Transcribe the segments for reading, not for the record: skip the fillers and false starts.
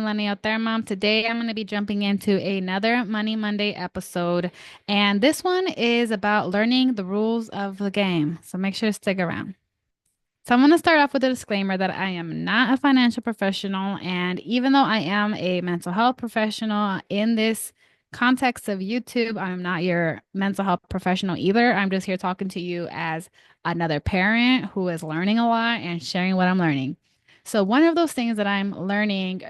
Millennial Thermom. Today I'm going to be jumping into another Money Monday episode, and this one is about learning the rules of the game. So make sure to stick around. So I'm going to start off with a disclaimer that I am not a financial professional, and even though I am a mental health professional in this context of YouTube, I'm not your mental health professional either. I'm just here talking to you as another parent who is learning a lot and sharing what I'm learning. So one of those things that I'm learning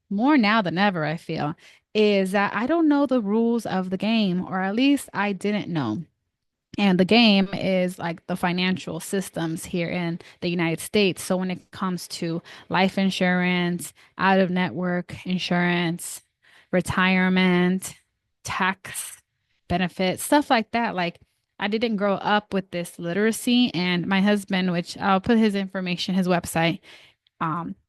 more now than ever, I feel, is that I don't know the rules of the game, or at least I didn't know. And the game is like the financial systems here in the United States. So when it comes to life insurance, out of network insurance, retirement, tax benefits, stuff like that, like I didn't grow up with this literacy. And my husband, which I'll put his information, his website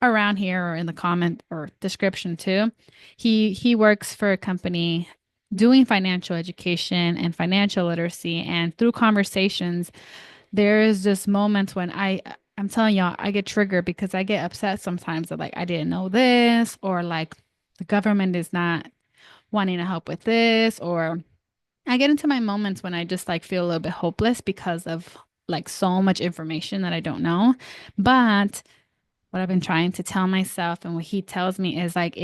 around here or in the comment or description too. He works for a company doing financial education and financial literacy, and through conversations, there is just moments when I'm telling y'all, I get triggered because I get upset sometimes that like I didn't know this, or like the government is not wanting to help with this, or I get into my moments when I just like feel a little bit hopeless because of like so much information that I don't know. But what I've been trying to tell myself and what he tells me is like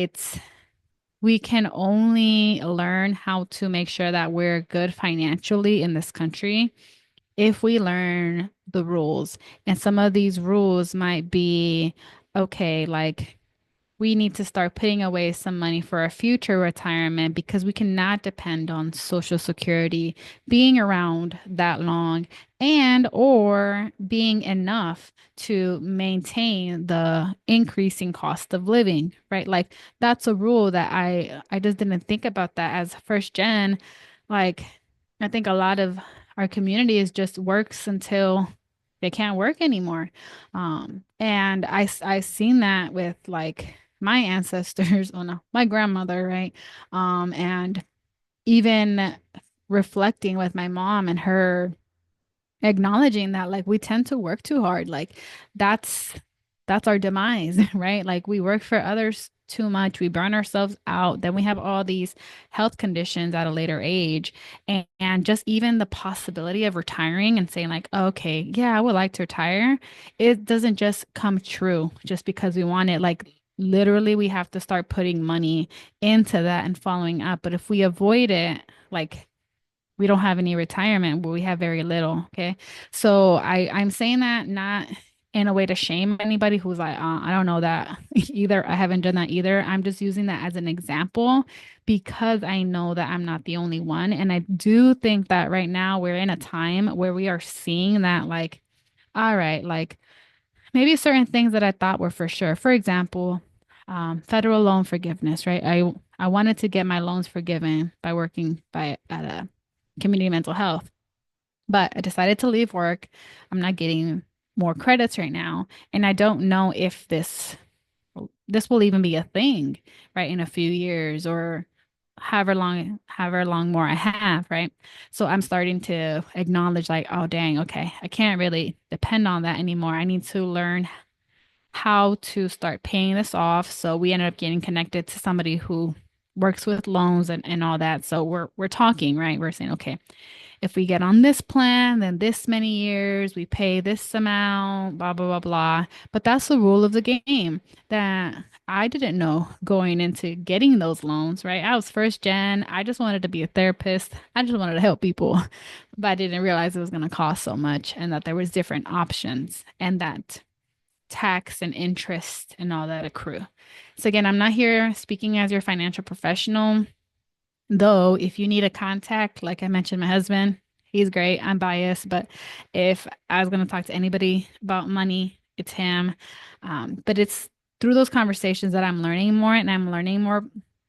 we can only learn how to make sure that we're good financially in this country if we learn the rules. And some of these rules might be okay, like we need to start putting away some money for our future retirement because we cannot depend on Social Security being around that long and or being enough to maintain the increasing cost of living, right? Like that's a rule that I just didn't think about that as first gen. Like I think a lot of our community is just works until they can't work anymore. And I seen that with like my ancestors, oh no, my grandmother, right? And even reflecting with my mom and her acknowledging that like we tend to work too hard. Like that's that's our demise, right? Like we work for others too much, we burn ourselves out, then we have all these health conditions at a later age. And just even the possibility of retiring and saying like, okay, yeah, I would like to retire, it doesn't just come true just because we want it. Like literally we have to start putting money into that and following up. But if we avoid it, like we don't have any retirement, but we have very little. Okay. So I'm saying that not in a way to shame anybody who's like, I don't know that either. I haven't done that either. I'm just using that as an example because I know that I'm not the only one. And I do think that right now we're in a time where we are seeing that, like, all right, like maybe certain things that I thought were for sure. For example, federal loan forgiveness, right? I wanted to get my loans forgiven by working by at a community mental health. But I decided to leave work. I'm not getting more credits right now, and I don't know if this will even be a thing, right, in a few years or however long more I have, right? So I'm starting to acknowledge like, oh dang, okay, I can't really depend on that anymore. I need to learn how to start paying this off. So we ended up getting connected to somebody who works with loans and all that. So we're talking, right? We're saying, okay, if we get on this plan, then this many years, we pay this amount, blah, blah, blah, blah. But that's the rule of the game that I didn't know going into getting those loans, right? I was first gen. I just wanted to be a therapist. I just wanted to help people, but I didn't realize it was going to cost so much and that there was different options and that tax and interest and all that accrue. So again, I'm not here speaking as your financial professional. Though, if you need a contact, like I mentioned, my husband, he's great. I'm biased, but if I was going to talk to anybody about money, it's him. But it's through those conversations that I'm learning more and I'm learning more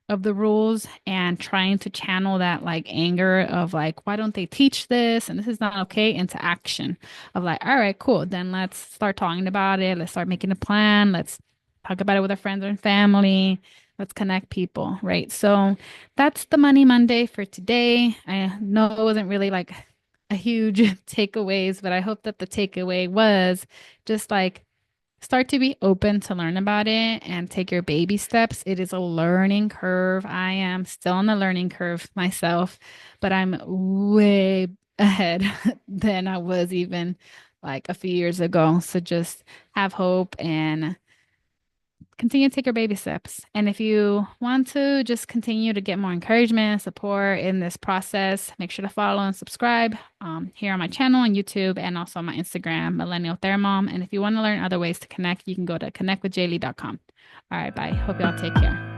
of the rules and trying to channel that like anger of like, why don't they teach this? And this is not okay into action of like, all right, cool. Then let's start talking about it. Let's start making a plan. Let's talk about it with our friends and family. Let's connect people, right? So, that's the Money Monday for today. I know it wasn't really like a huge takeaways, but I hope that the takeaway was just like start to be open to learn about it and take your baby steps. It is a learning curve. I am still on the learning curve myself, but I'm way ahead than I was even like a few years ago. So just have hope and continue to take your baby steps. And if you want to just continue to get more encouragement and support in this process, make sure to follow and subscribe here on my channel on YouTube and also on my Instagram, Millennial Thermom. And if you want to learn other ways to connect, you can go to connectwithjaylee.com. All right, bye. Hope y'all take care.